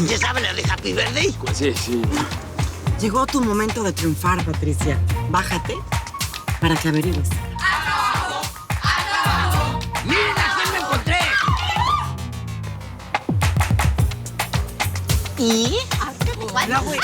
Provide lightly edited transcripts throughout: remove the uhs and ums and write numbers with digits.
¿Ya sabe la de Happy Birthday? Pues sí, sí. Llegó tu momento de triunfar, Patricia. Bájate para que averigües. ¡Miren a quién me encontré! ¿Y? La güey.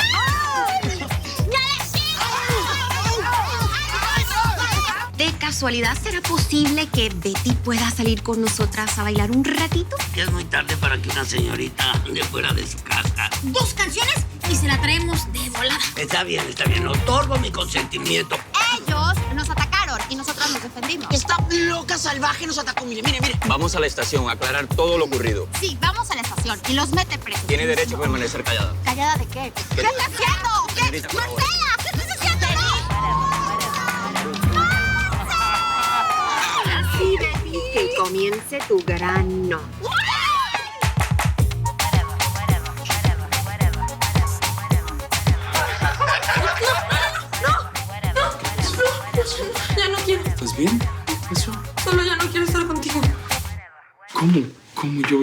¿De casualidad será posible que Betty pueda salir con nosotras a bailar un ratito? Ya es muy tarde para que una señorita ande fuera de su casa. 2 canciones y se la traemos de volada. Está bien, otorgo mi consentimiento. Ellos nos atacaron y nosotras nos defendimos. Esta loca salvaje nos atacó. Mire. Vamos a la estación a aclarar todo lo ocurrido. Sí, vamos a la estación y los mete presos. Tiene derecho a permanecer callada. ¿Callada de qué? ¿Qué está haciendo? ¿Qué? Señorita, por favor. ¡Marcela! ¿Qué estás haciendo? Así, Betty, que comience tu gran no. Ya no quiero. ¿Estás bien? ¿Qué pasó? Solo ya no quiero estar contigo. ¿Cómo?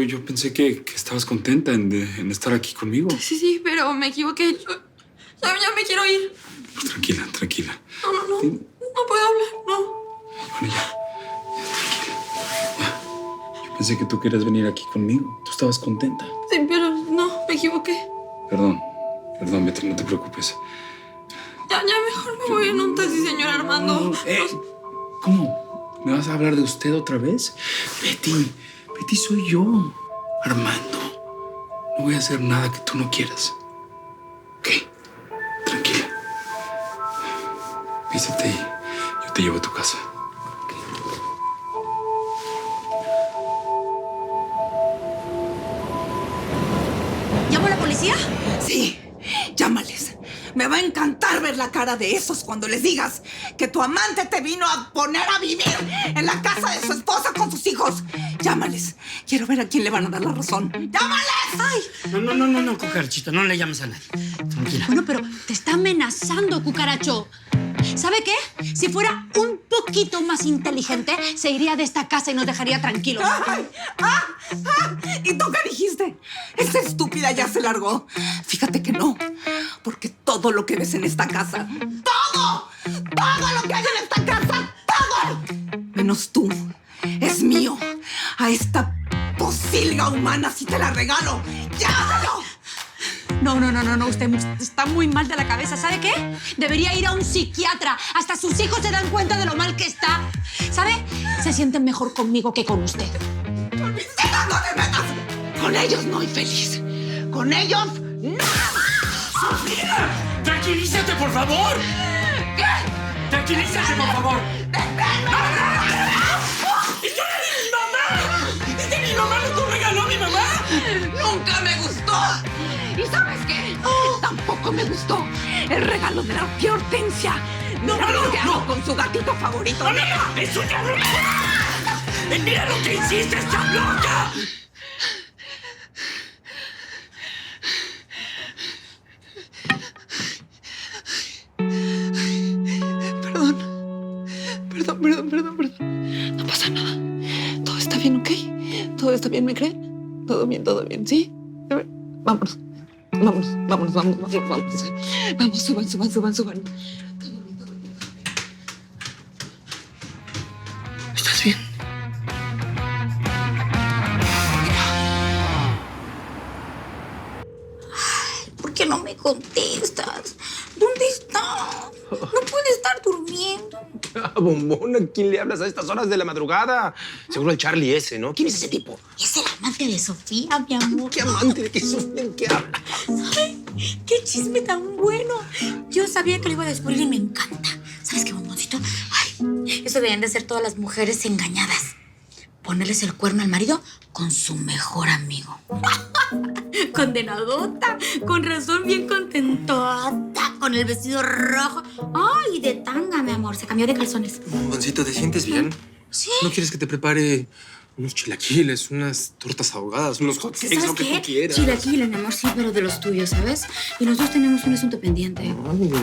Yo pensé que estabas contenta en estar aquí conmigo. Sí, pero me equivoqué. Ya me quiero ir. Pues tranquila. No. No puedo hablar, no. Bueno, ya, tranquila. Ya. Yo pensé que tú querías venir aquí conmigo. Tú estabas contenta. Sí, pero no, me equivoqué. Perdón, Betty, no te preocupes. Ya mejor me voy en un taxi, señor Armando. ¿Cómo? ¿Me vas a hablar de usted otra vez? Betty soy yo, Armando. No voy a hacer nada que tú no quieras. ¿Ok? Tranquila. Vístete y yo te llevo a tu casa. ¿Llamo a la policía? Sí, llámales. Me va a encantar ver la cara de esos cuando les digas que tu amante te vino a poner a vivir en la casa de su esposa con sus hijos. Llámales. Quiero ver a quién le van a dar la razón. ¡Llámales! ¡Ay! No, cucarachita, no le llames a nadie. Tranquila. Bueno, pero te está amenazando, cucaracho. ¿Sabe qué? Si fuera un poquito más inteligente, se iría de esta casa y nos dejaría tranquilos. ¡Ay! ¿Y tú qué dijiste? Esa estúpida ya se largó. Fíjate que no, porque todo lo que ves en esta casa, todo lo que hay en esta casa, todo, menos tú, es mío. A esta posilga humana sí te la regalo. ¡Llámalo! No, usted está muy mal de la cabeza. ¿Sabe qué? Debería ir a un psiquiatra. Hasta sus hijos se dan cuenta de lo mal que está. ¿Sabe? Se sienten mejor conmigo que con usted. ¡Con mis hijos no te metas! Con ellos no, infeliz. Con ellos, nada. ¡Sofía! ¡Tranquilízate, por favor! ¿Qué? ¡Tranquilízate, por favor! ¡Esto era de mi mamá! ¡Es de mi mamá! ¡Lo que regaló mi mamá! Nunca me gustó. ¿Y sabes qué? Tampoco me gustó el regalo de la tía Hortensia. No, con su gatito favorito. ¡No! ¡Es una broma! ¡Mira lo que hiciste, esta loca! Perdón. No pasa nada. Todo está bien, ¿ok? Todo está bien, ¿me creen? Todo bien, ¿sí? Vámonos. Vamos, suban. ¿Estás bien? ¿Por qué no me contestas? ¿Dónde estás? No puede estar durmiendo. Bombón, ¿a quién le hablas a estas horas de la madrugada? Seguro el Charlie ese, ¿no? ¿Quién es ese tipo? Es el amante de Sofía, mi amor. ¿Qué amante? ¿De qué Sofía? ¿De qué habla? Ay, qué chisme tan bueno. Yo sabía que lo iba a descubrir y me encanta. ¿Sabes qué, bomboncito? Ay, eso deben de ser todas las mujeres engañadas. Ponerles el cuerno al marido con su mejor amigo. Condenadota. Con razón, bien contentota. Con el vestido rojo. Ay, de tanga, mi amor. Se cambió de calzones. Bomboncito, ¿te sientes bien? Sí. ¿No quieres que te prepare Unos chilaquiles, unas tortas ahogadas, unos hotcakes, ¿Sabes lo que qué? tú quieras. Chilaquiles, mi amor, sí, pero de los tuyos, ¿sabes? Y nosotros tenemos un asunto pendiente.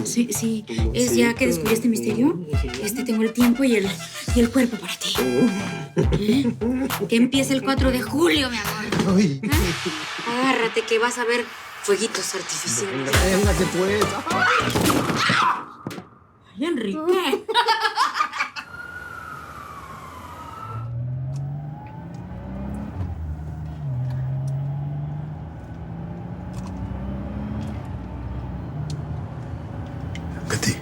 Sí, sí. Es ya que descubrí este misterio, tengo el tiempo y el cuerpo para ti. Que empiece el 4 de julio, mi amor. Ay. Agárrate que vas a ver fueguitos artificiales. Véngase, pues. Ay, Enrique. Betty.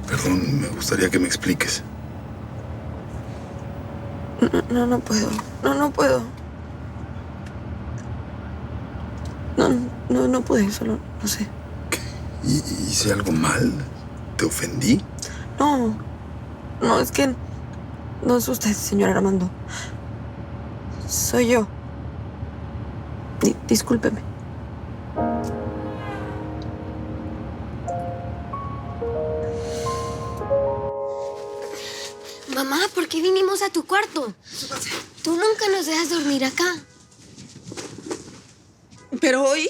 Perdón, me gustaría que me expliques. No puedo. No puedo. No pude, solo no sé. ¿Hice algo mal? ¿Te ofendí? No, es que no es usted, señor Armando. Soy yo. Discúlpeme. Mamá, ¿por qué vinimos a tu cuarto? Tú nunca nos dejas dormir acá. Pero hoy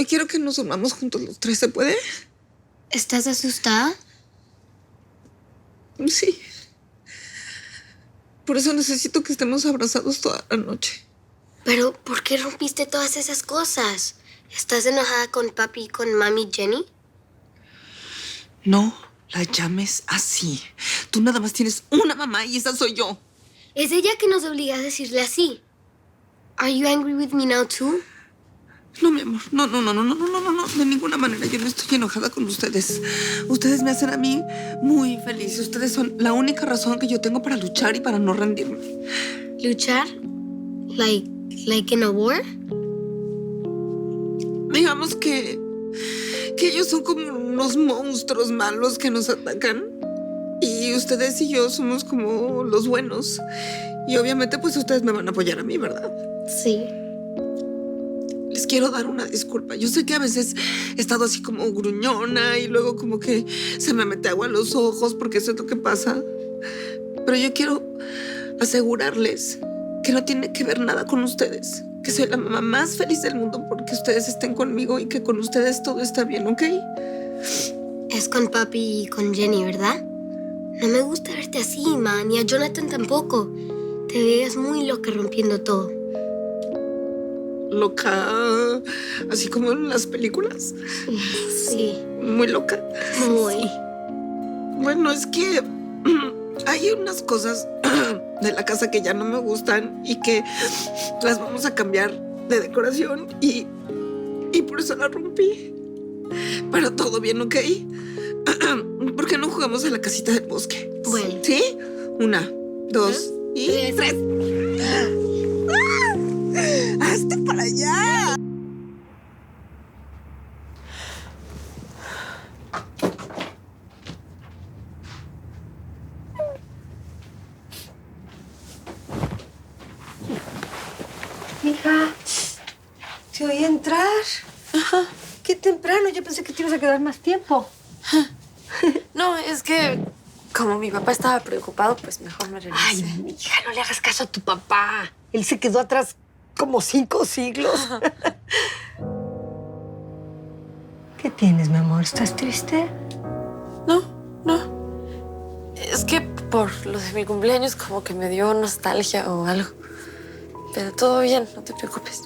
quiero que nos durmamos juntos los tres, ¿se puede? ¿Estás asustada? Sí. Por eso necesito que estemos abrazados toda la noche. Pero, ¿por qué rompiste todas esas cosas? ¿Estás enojada con papi y con mami Jenny? No la llames así. Tú nada más tienes una mamá y esa soy yo. Es ella que nos obliga a decirle así. Are you angry with me now too? No, mi amor. No. De ninguna manera. Yo no estoy enojada con ustedes. Ustedes me hacen a mí muy feliz. Ustedes son la única razón que yo tengo para luchar y para no rendirme. ¿Luchar? Like in a war? Digamos que ellos son como unos monstruos malos que nos atacan. Y ustedes y yo somos como los buenos. Y obviamente pues ustedes me van a apoyar a mí, ¿verdad? Sí. Les quiero dar una disculpa. Yo sé que a veces he estado así como gruñona y luego como que se me mete agua a los ojos porque eso es lo que pasa. Pero yo quiero asegurarles que no tiene que ver nada con ustedes. Que soy la mamá más feliz del mundo porque ustedes estén conmigo y que con ustedes todo está bien, ¿ok? Es con papi y con Jenny, ¿verdad? No me gusta verte así, ma, ni a Jonathan tampoco. Te veías muy loca rompiendo todo. Loca, así como en las películas. Sí. Muy loca. Muy. Bueno, es que hay unas cosas de la casa que ya no me gustan y que las vamos a cambiar de decoración y por eso la rompí. Pero todo bien, ¿ok? ¿Por qué no jugamos a la casita del bosque? Bueno. ¿Sí? 1, 2 y 3. ¡Hazte para allá! Hija, te oí entrar. Ajá. Qué temprano, yo pensé que te ibas a quedar más tiempo. No, es que como mi papá estaba preocupado, pues mejor me regresé. Ay, hija, no le hagas caso a tu papá. Él se quedó atrás como 5 siglos. ¿Qué tienes, mi amor? ¿Estás triste? No. Es que por lo de mi cumpleaños como que me dio nostalgia o algo. Pero todo bien, no te preocupes.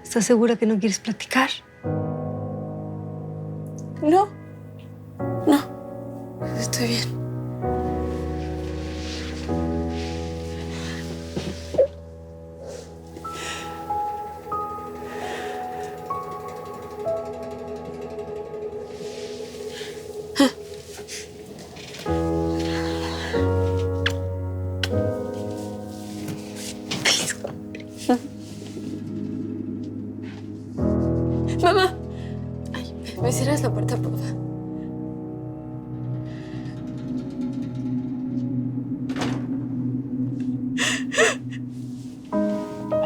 ¿Estás segura que no quieres platicar? No. Estoy bien. Mamá. Ay, ¿me cierras la puerta, por favor?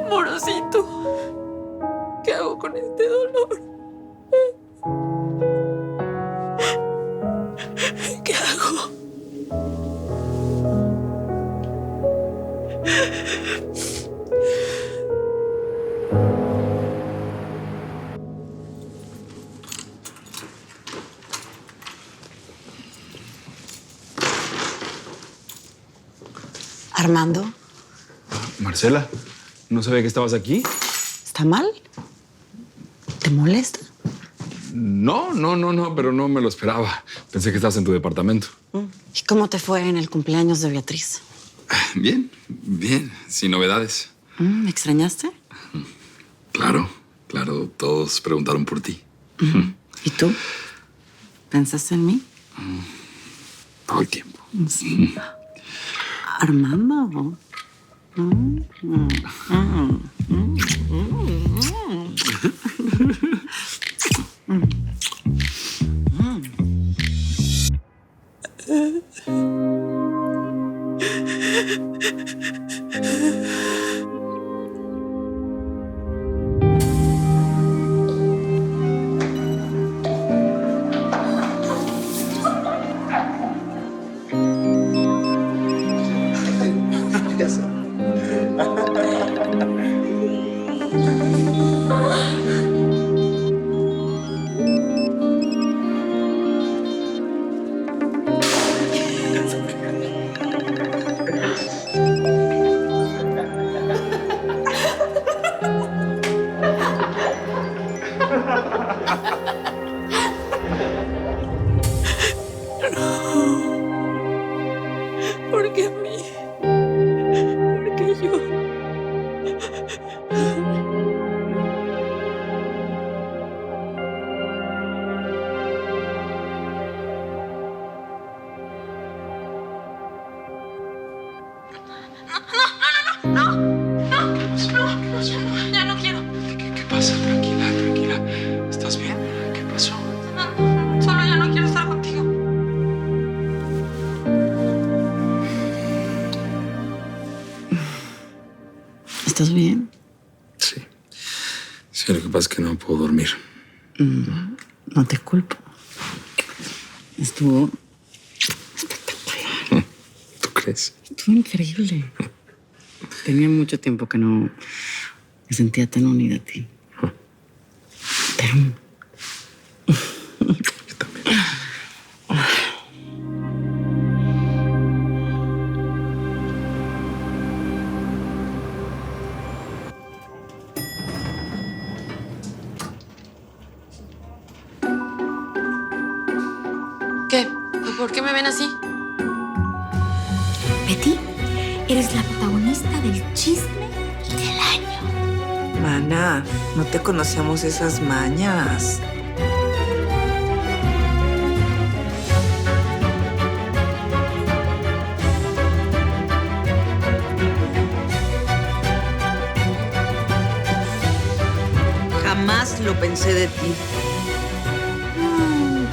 Amorosito, ¿qué hago con este dolor? ¿Qué hago? Armando, Marcela, ¿no sabía que estabas aquí? ¿está mal? ¿Te molesta? No, pero no me lo esperaba. Pensé que estabas en tu departamento. ¿Y cómo te fue en el cumpleaños de Beatriz? Bien, sin novedades. ¿Me extrañaste? Claro, todos preguntaron por ti. ¿Y tú? ¿Pensaste en mí? Todo el tiempo. Sí. Armando. ¿Por qué a mí? ¿Por qué yo? No, ya no quiero. ¿Qué pasa? Tranquila. ¿Estás bien? ¿Qué pasó? No, solo ya no quiero estar contigo. ¿Estás bien? Sí, lo que pasa es que no puedo dormir. No te culpo. Estuvo espectacular. ¿Tú crees? Estuvo increíble. Tenía mucho tiempo que no me sentía tan unida a ti. Pero... Yo también. ¿Qué? ¿Por qué me ven así? Betty, eres la protagonista del chisme del año. Mana, no te conocíamos esas mañas. Jamás lo pensé de ti.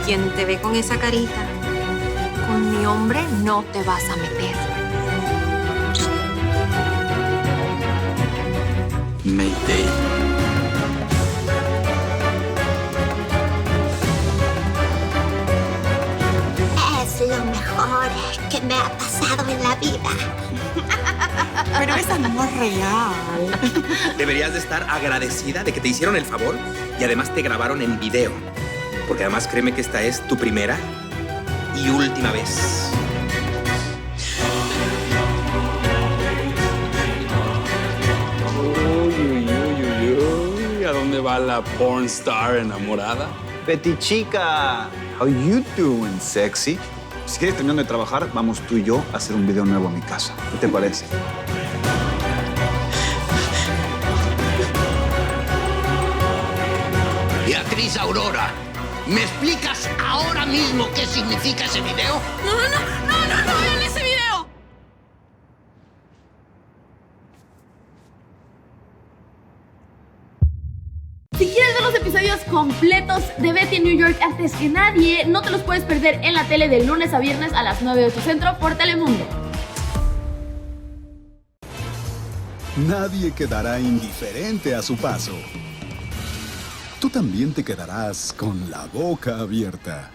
¿Quién te ve con esa carita? Con mi hombre no te vas a meter. Mayday. Es lo mejor que me ha pasado en la vida. Pero es amor real. Deberías de estar agradecida de que te hicieron el favor y además te grabaron en video. Porque además créeme que esta es tu primera y última vez. Uy. ¿A dónde va la porn star enamorada? Betty chica, how you doing, sexy? Si quieres terminando de trabajar, vamos tú y yo a hacer un video nuevo a mi casa. ¿Qué te parece? Beatriz Aurora, ¿me explicas ahora mismo qué significa ese video? No vean ese video. Si quieres ver los episodios completos de Betty en New York antes que nadie, no te los puedes perder en la tele de lunes a viernes a las 9 de 8 Centro por Telemundo. Nadie quedará indiferente a su paso. Tú también te quedarás con la boca abierta.